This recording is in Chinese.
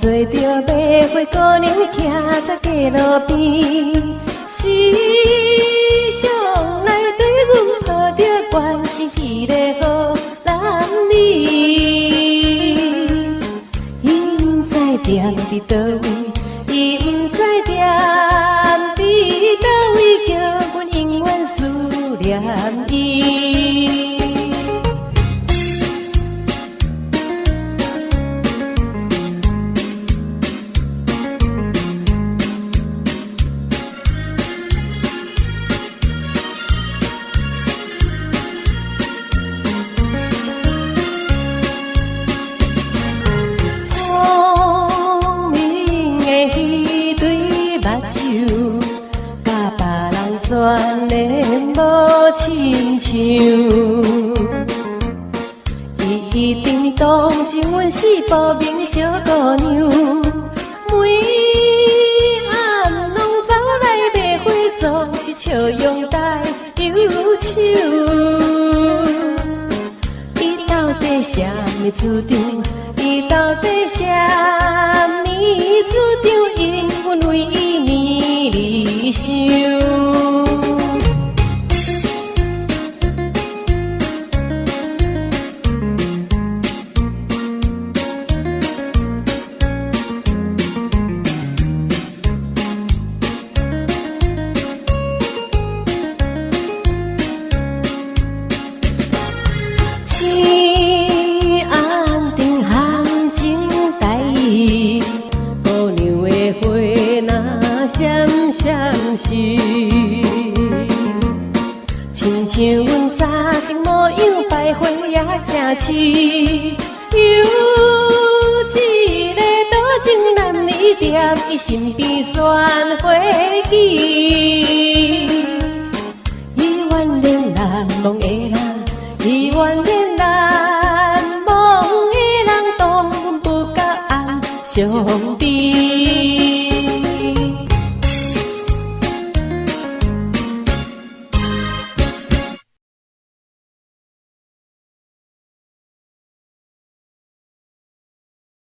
做着玫瑰姑娘徛在街路边，思想内底阮抱着原是迄个好男儿，伊不知踮伫倒位，伊不知踮伫倒位，叫阮永远思念伊。全然无亲像，伊一定当真阮是无名小姑娘，每暗拢走来买花，总是笑容带忧愁。伊到底什么主张？伊到底什么主张？因阮为伊绵离想。亲像阮早前模样，百花也正似，有一个多情男儿踮伊身边选花枝，伊原恋难忘的人，伊原恋难忘的人，当阮不甲红相。